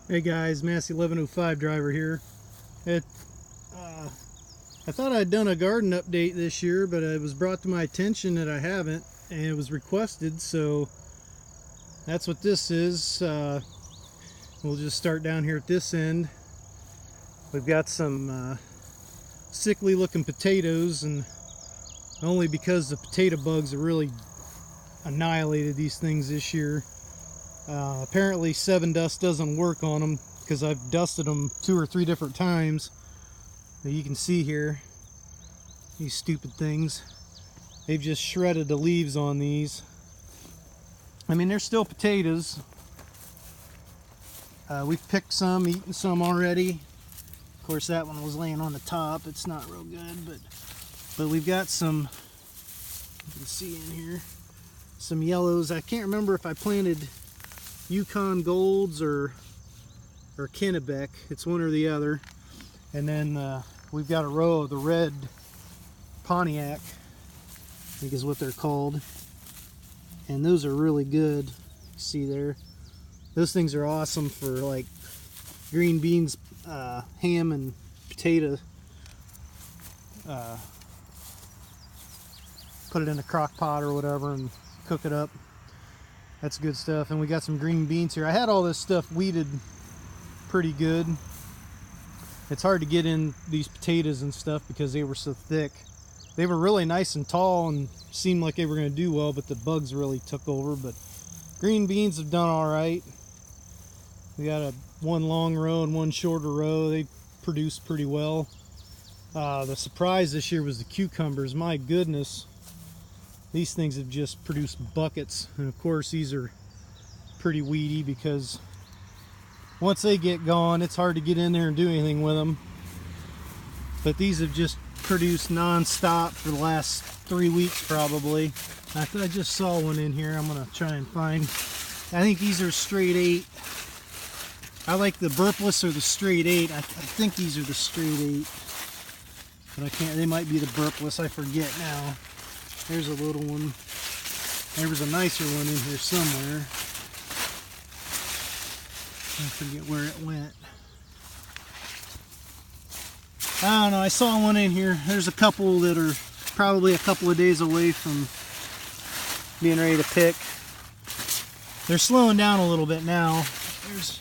Hey guys, Massey 1105 driver here. It, I thought I'd done a garden update this year, but it was brought to my attention that I haven't, and it was requested, so that's what this is. We'll just start down here at this end. We've got some sickly looking potatoes, and only because the potato bugs have really annihilated these things this year. Apparently 7 dust doesn't work on them because I've dusted them 2 or 3 different times. Now you can see here, these stupid things. They've just shredded the leaves on these. I mean, they're still potatoes. We've picked some, eaten some already. Of course, that one was laying on the top. It's not real good, but we've got some, you can see in here, some yellows. I can't remember if I planted Yukon Golds or Kennebec. It's one or the other. And then we've got a row of the red Pontiac, I think is what they're called. And those are really good. See there? Those things are awesome for like green beans, ham and potato. Put it in a crock pot or whatever and cook it up. That's good stuff. And we got some green beans here. I had all this stuff weeded pretty good. It's hard to get in these potatoes and stuff because they were so thick. They were really nice and tall and seemed like they were going to do well, but the bugs really took over. But green beans have done all right. We got one long row and one shorter row. They produced pretty well. The surprise this year was the cucumbers. My goodness. These things have just produced buckets, and of course these are pretty weedy because once they get gone, it's hard to get in there and do anything with them. But these have just produced non-stop for the last 3 weeks probably. I just saw one in here. I'm gonna try and find. I think these are straight 8. I like the burpless or the straight 8. I think these are the straight 8, but I can't. They might be the burpless. I forget now. There's a little one. There was a nicer one in here somewhere. I forget where it went. I don't know. I saw one in here. There's a couple that are probably a couple of days away from being ready to pick. They're slowing down a little bit now. There's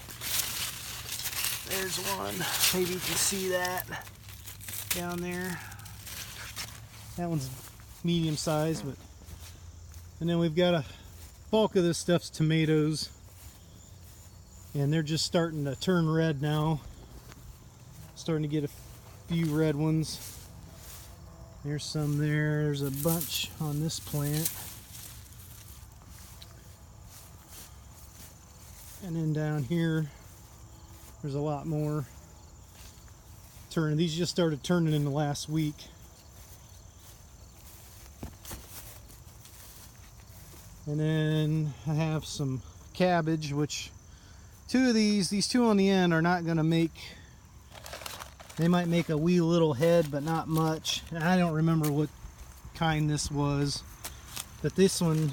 one. Maybe you can see that down there. That one's medium size, but and then we've got a bulk of this stuff's tomatoes, and they're just starting to turn red now. Starting to get a few red ones. There's some there. There's a bunch on this plant, and then down here there's a lot more turning. These just started turning in the last week. And then I have some cabbage, which 2 of these 2 on the end are not going to make, they might make a wee little head, but not much. And I don't remember what kind this was, but this one's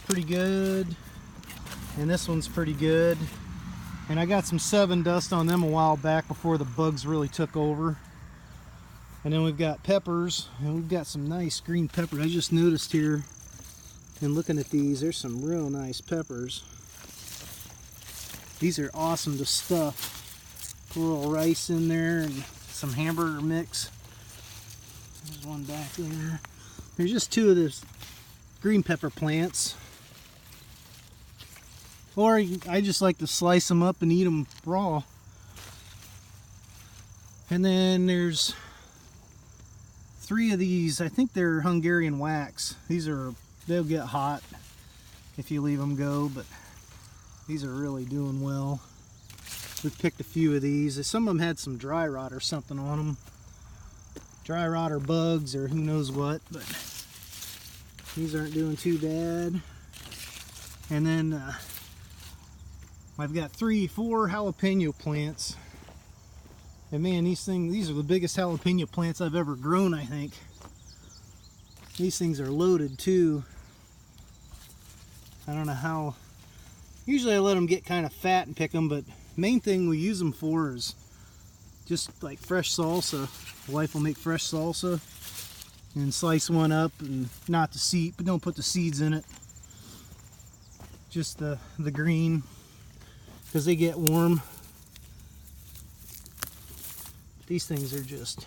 pretty good, and this one's pretty good. And I got some 7 dust on them a while back before the bugs really took over. And then we've got peppers, and we've got some nice green peppers. I just noticed here, and looking at these, there's some real nice peppers. These are awesome to stuff. Put a little rice in there and some hamburger mix. There's one back there. There's just 2 of those green pepper plants. Or I just like to slice them up and eat them raw. And then there's 3 of these. I think they're Hungarian wax. They'll get hot if you leave them go, but these are really doing well. We've picked a few of these. Some of them had some dry rot or something on them. Dry rot or bugs or who knows what, but these aren't doing too bad. And then I've got 4 jalapeno plants. And man, these are the biggest jalapeno plants I've ever grown, I think. These things are loaded too. I don't know how Usually I let them get kind of fat and pick them, but main thing we use them for is just like fresh salsa. The wife will make fresh salsa and slice one up, and not the seed, but don't put the seeds in it. Just the green, because they get warm. These things are just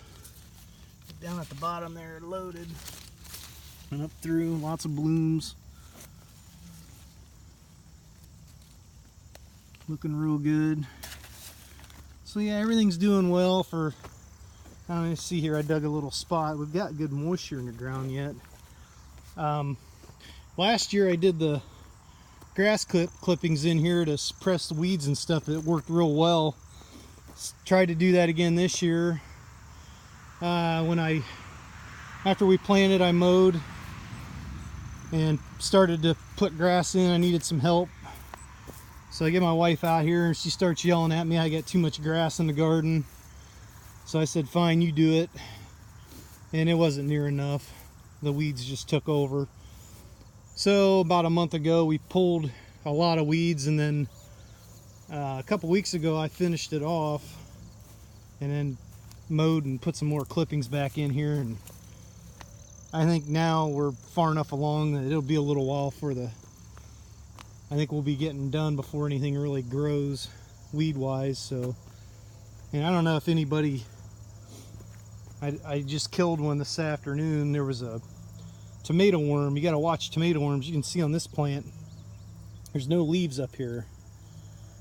down at the bottom there, loaded, and up through, lots of blooms. Looking real good. So yeah, everything's doing well for, I don't know, see here, I dug a little spot. We've got good moisture in the ground yet. Last year I did the grass clippings in here to suppress the weeds and stuff. It worked real well. Tried to do that again this year. After we planted, I mowed and started to put grass in. I needed some help. So I get my wife out here and she starts yelling at me. I got too much grass in the garden. So I said, fine, you do it. And it wasn't near enough. The weeds just took over. So about a month ago, we pulled a lot of weeds, and then a couple weeks ago, I finished it off and then mowed and put some more clippings back in here. And I think now we're far enough along that it'll be a little while for I think we'll be getting done before anything really grows weed-wise. So, and I don't know if anybody, I just killed one this afternoon. There was a tomato worm. You got to watch tomato worms. You can see on this plant, there's no leaves up here.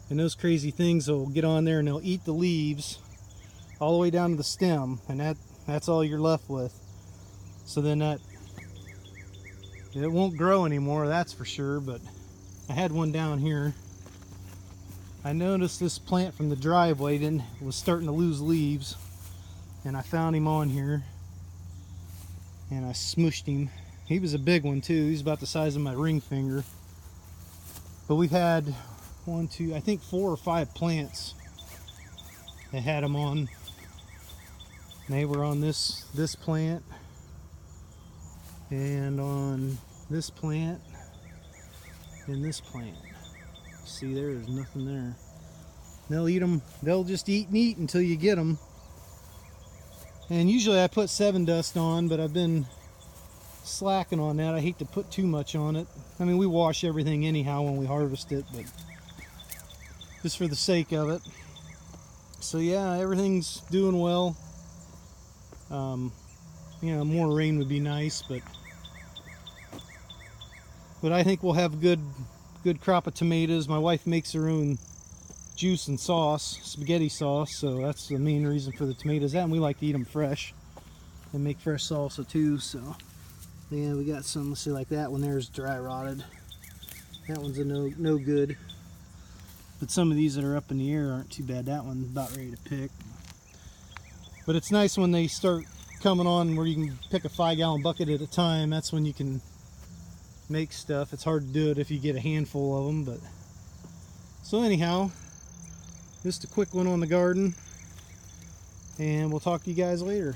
And those crazy things will get on there and they'll eat the leaves all the way down to the stem. And that's all you're left with. So then it won't grow anymore, that's for sure. But I had one down here. I noticed this plant from the driveway was starting to lose leaves, and I found him on here and I smushed him. He was a big one too. He's about the size of my ring finger. But we've had I think 4 or 5 plants that had them on. And they were on this plant and on this plant and this plant. See, there's nothing there. They'll eat them. They'll just eat and eat until you get them. And usually I put 7 dust on, but I've been slacking on that. I hate to put too much on it. I mean, we wash everything anyhow when we harvest it, but just for the sake of it. So yeah, everything's doing well. You know, more rain would be nice, but I think we'll have good crop of tomatoes. My wife makes her own juice and sauce, spaghetti sauce, so that's the main reason for the tomatoes. And we like to eat them fresh and make fresh salsa too. So yeah, we got some. Let's see, like that one there's dry rotted. That one's a no good. But some of these that are up in the air aren't too bad. That one's about ready to pick. But it's nice when they start coming on where you can pick a 5-gallon bucket at a time. That's when you can make stuff. It's hard to do it if you get a handful of them. But so anyhow, just a quick one on the garden, and we'll talk to you guys later.